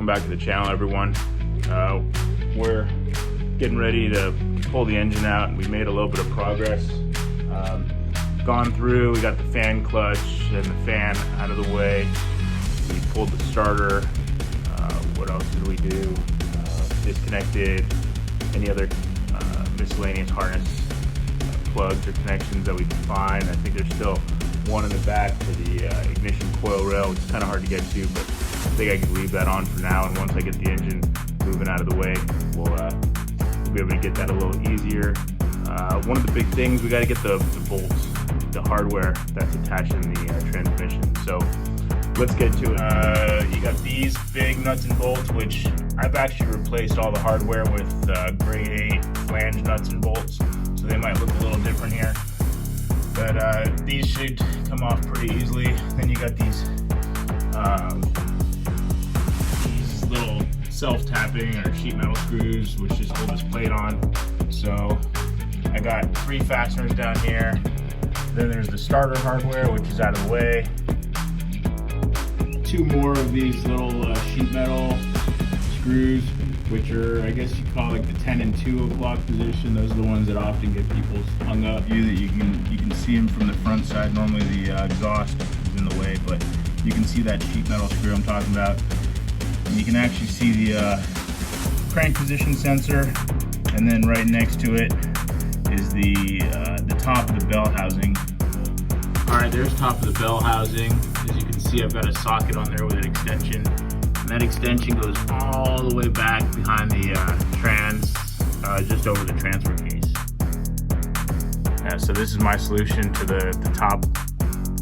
Welcome back to the channel, everyone. We're getting ready to pull the engine out, and we made a little bit of progress. Gone through, we got the fan clutch and the fan out of the way. We pulled the starter. What else did we do? Disconnected any other miscellaneous harness plugs or connections that we can find. I think there's still one in the back for the ignition coil rail, which is kind of hard to get to, but I think I can leave that on for now, and once I get the engine moving out of the way, we'll be able to get that a little easier. One of the big things, we got to get the bolts, the hardware that's attached in the transmission. So let's get to it. You got these big nuts and bolts, which I've actually replaced all the hardware with grade 8 flange nuts and bolts, so they might look a little different here. But these should come off pretty easily. Then you got these little self-tapping or sheet metal screws, which just hold this plate on. So I got 3 fasteners down here. Then there's the starter hardware, which is out of the way. 2 more of these little sheet metal screws, which are, I guess you call like the 10 and 2 o'clock position. Those are the ones that often get people hung up. You can see them from the front side. Normally the exhaust is in the way, but you can see that sheet metal screw I'm talking about. And you can actually see the crank position sensor, and then right next to it is the top of the bell housing. All right, there's top of the bell housing. As you can see, I've got a socket on there with an extension. And that extension goes all the way back behind the trans, just over the transfer case. Yeah, so this is my solution to the top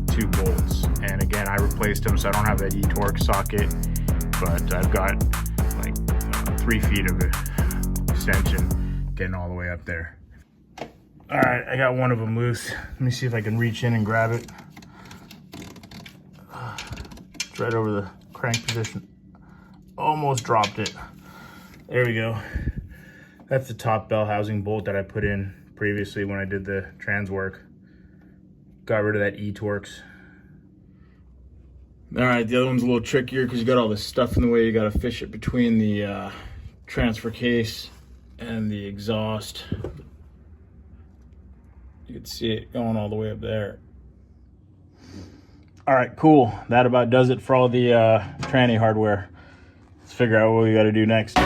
2 bolts. And again, I replaced them, so I don't have that E-torque socket, but I've got like 3 feet of extension getting all the way up there. All right, I got one of them loose. Let me see if I can reach in and grab it. It's right over the crank position. Almost dropped it. There we go. That's the top bell housing bolt that I put in previously when I did the trans work. Got rid of that E-torques. All right, the other one's a little trickier because you got all this stuff in the way. You got to fish it between the transfer case and the exhaust. You can see it going all the way up there. All right, cool. That about does it for all the tranny hardware. Let's figure out what we got to do next.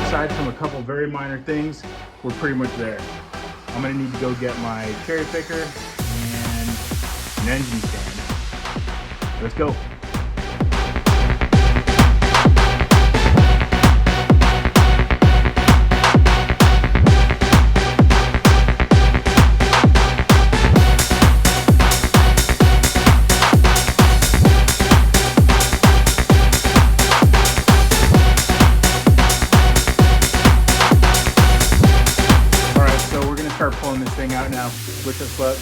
Aside from a couple very minor things, we're pretty much there. I'm gonna need to go get my cherry picker and an engine stand. Let's go. Start pulling this thing out now. Wish us luck.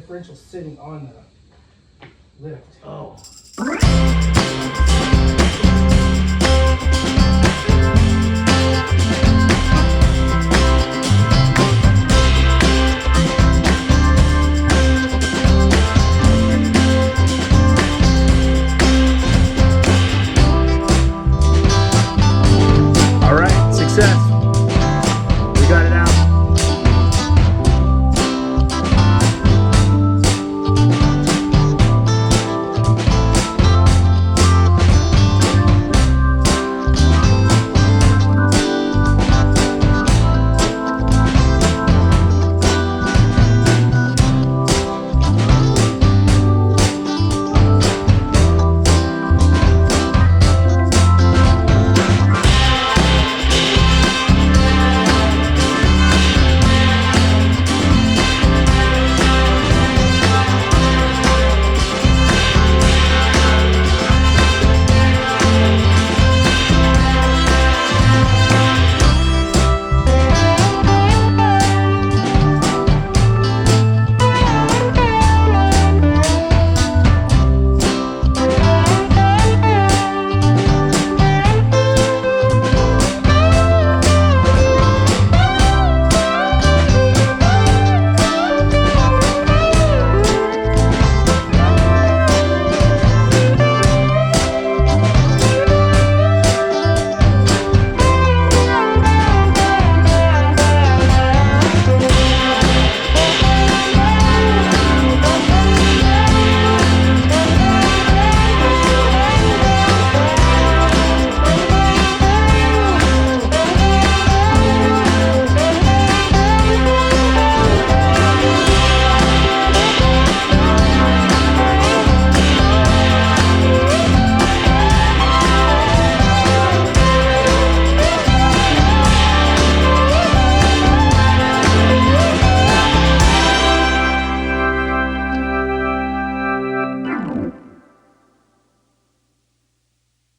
differential sitting on the lift. Oh.